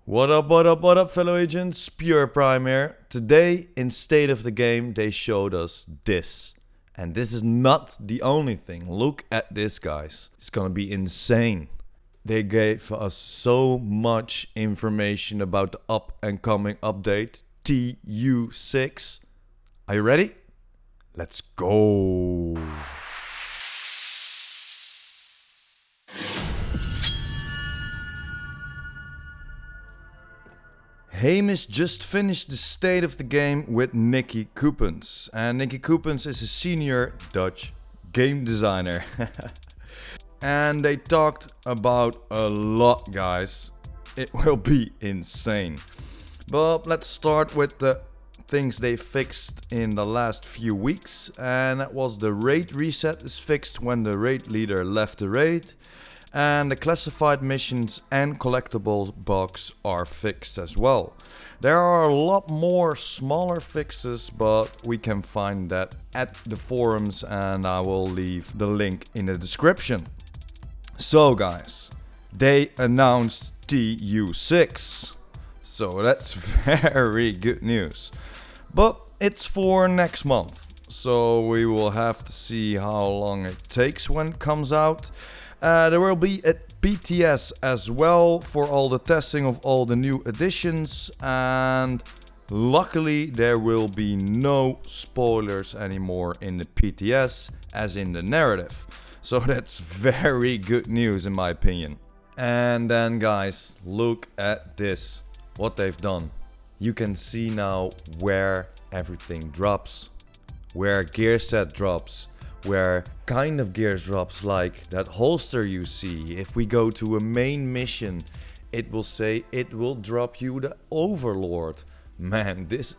What up, fellow agents? PurePrime here. Today, in State of the Game, they showed us this. And this is not the only thing. Look at this, guys. It's gonna be insane. They gave us so much information about the up and coming update, TU6. Are you ready? Let's go. Hamish just finished the State of the Game with Nicky Coupens. And Nicky Coupens is a senior Dutch game designer. And they talked about a lot, guys. It will be insane. But let's start with the things they fixed in the last few weeks. And that was the raid reset is fixed when the raid leader left the raid. And the classified missions and collectibles box are fixed as well. There are a lot more smaller fixes, but we can find that at the forums and I will leave the link in the description. So guys, they announced TU6. So that's very good news. But it's for next month. So we will have to see how long it takes when it comes out. There will be a PTS as well for all the testing of all the new additions, and luckily there will be no spoilers anymore in the PTS as in the narrative. So that's very good news in my opinion. And then guys, look at this, what they've done. You can see now where everything drops, where gear set drops, where kind of gears drops, like that holster you see. If we go to a main mission, it will say it will drop you the Overlord. Man, this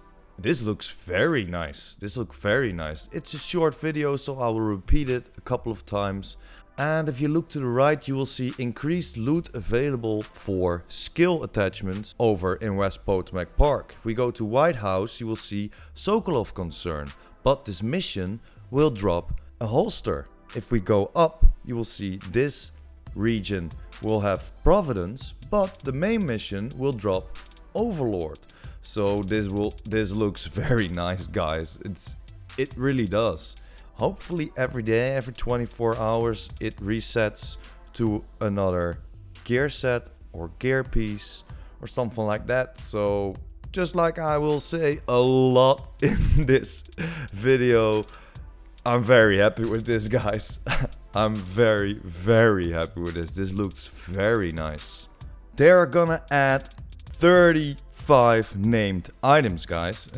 looks very nice. This looks very nice. It's a short video, so I will repeat it a couple of times. And if you look to the right, you will see increased loot available for skill attachments over in West Potomac Park. If we go to White House, you will see Sokolov Concern, but this mission will drop a holster. If we go up, you will see this region will have Providence, but the main mission will drop Overlord. So this looks very nice, guys. It really does. Hopefully every day, every 24 hours, it resets to another gear set or gear piece or something like that. So just like I will say a lot in this video, I'm very happy with this, guys. I'm very, very happy with this. This looks very nice. They're gonna add 35 named items, guys.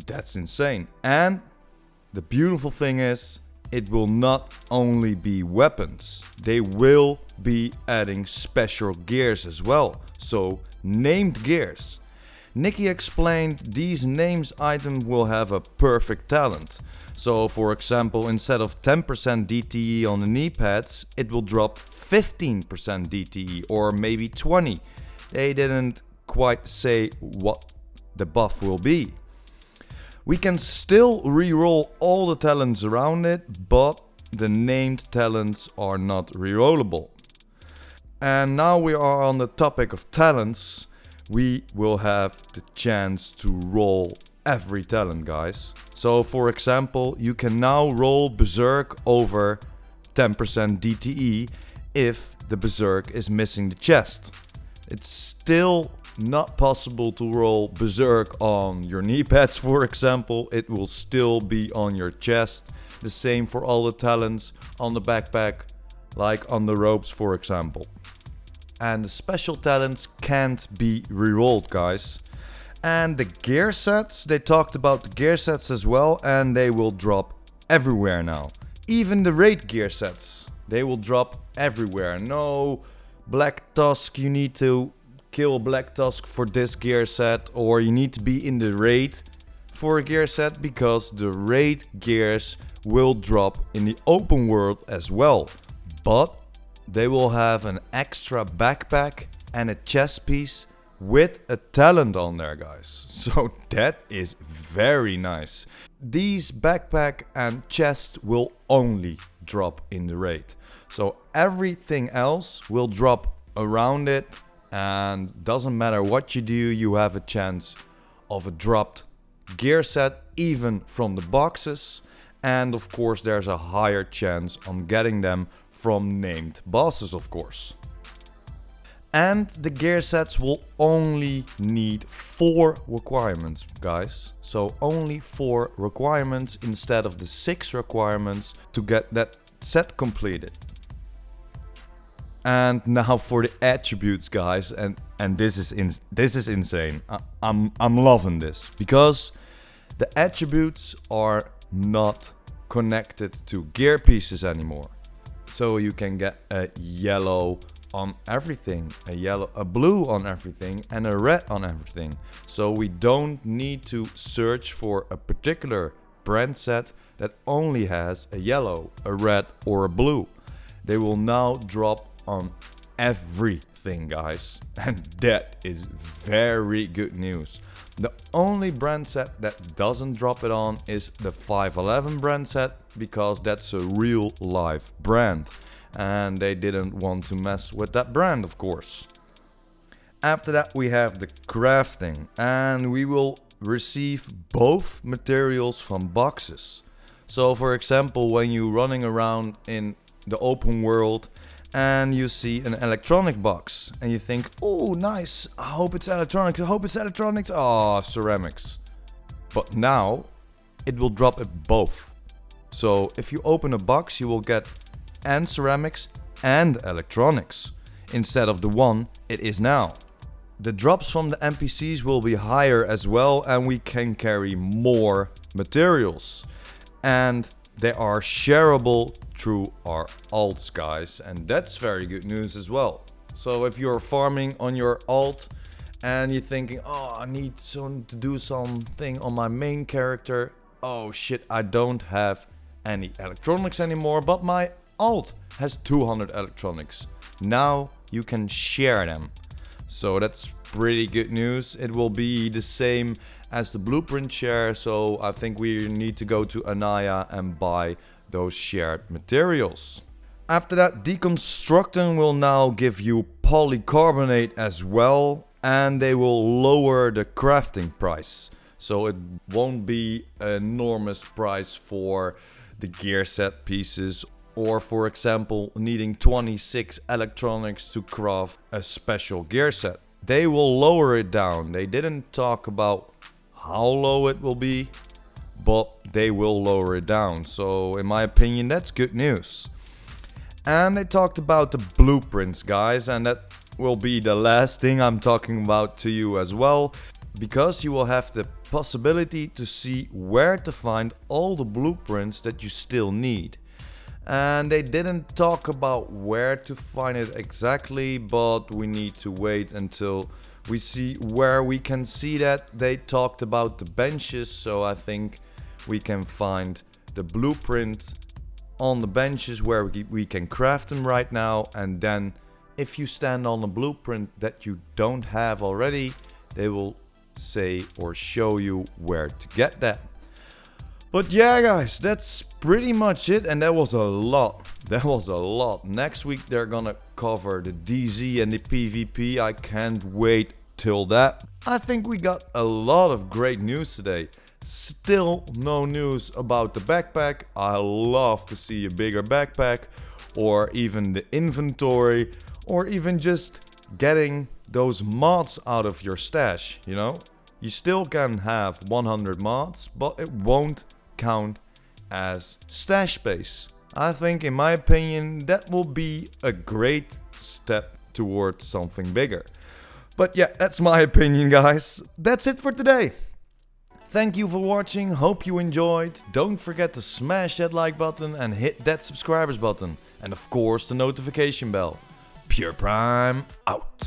That's insane. And the beautiful thing is, it will not only be weapons. They will be adding special gears as well. So, named gears. Nicky explained these names items will have a perfect talent. So for example, instead of 10% DTE on the knee pads, it will drop 15% DTE or maybe 20. They didn't quite say what the buff will be. We can still reroll all the talents around it, but the named talents are not rerollable. And now we are on the topic of talents. We will have the chance to roll every talent, guys. So for example, you can now roll Berserk over 10% DTE if the Berserk is missing the chest. It's still not possible to roll Berserk on your knee pads, for example. It will still be on your chest. The same for all the talents on the backpack, like on the ropes, for example. And the special talents can't be rerolled, guys. And the gear sets, they talked about the gear sets as well, and they will drop everywhere now. Even the raid gear sets, they will drop everywhere. No Black Tusk, you need to kill Black Tusk for this gear set, or you need to be in the raid for a gear set, because the raid gears will drop in the open world as well. But they will have an extra backpack and a chest piece with a talent on there, guys. So that is very nice. These backpack and chest will only drop in the raid. So everything else will drop around it and doesn't matter what you do, you have a chance of a dropped gear set even from the boxes, and of course there's a higher chance on getting them from named bosses, of course. And the gear sets will only need 4 requirements, guys. So only 4 requirements instead of the 6 requirements to get that set completed. And now for the attributes, guys, and this is insane. I'm loving this because the attributes are not connected to gear pieces anymore. So you can get a yellow on everything, a blue on everything, and a red on everything. So we don't need to search for a particular brand set that only has a yellow, a red, or a blue. They will now drop on everything, guys, and that is very good news. The only brand set that doesn't drop it on is the 511 brand set, because that's a real live brand and they didn't want to mess with that brand, of course. After that we have the crafting, and we will receive both materials from boxes. So for example, when you're running around in the open world and you see an electronic box and you think, oh nice, I hope it's electronics, oh ceramics. But now it will drop it both. So if you open a box, you will get and ceramics and electronics instead of the one it is now. The drops from the NPCs will be higher as well, and we can carry more materials. And they are shareable through our alts, guys, and that's very good news as well. So if you're farming on your alt and you're thinking, oh, I need to do something on my main character, oh shit, I don't have any electronics anymore, but my alt has 200 electronics. Now you can share them. So that's pretty good news. It will be the same as the blueprint share, so I think we need to go to Anaya and buy those shared materials. After that, deconstructing will now give you polycarbonate as well, and they will lower the crafting price. So it won't be an enormous price for the gear set pieces, or for example needing 26 electronics to craft a special gear set. They will lower it down. They didn't talk about how low it will be, but they will lower it down. So in my opinion, that's good news. And they talked about the blueprints, guys, and that will be the last thing I'm talking about to you as well, because you will have the possibility to see where to find all the blueprints that you still need. And they didn't talk about where to find it exactly, but we need to wait until we see where we can see that. They talked about the benches, so I think we can find the blueprint on the benches where we can craft them right now. And then if you stand on a blueprint that you don't have already, they will say or show you where to get that. But yeah, guys, that's pretty much it, and that was a lot. Next week they're gonna cover the DZ and the PvP. I can't wait till that. I think we got a lot of great news today. Still no news about the backpack. I love to see a bigger backpack, or even the inventory, or even just getting those mods out of your stash, you know? You still can have 100 mods, but it won't count as stash space. I think, in my opinion, that will be a great step towards something bigger. But yeah, that's my opinion, guys. That's it for today. Thank you for watching, hope you enjoyed. Don't forget to smash that like button and hit that subscribers button. And of course the notification bell. PurePrime out.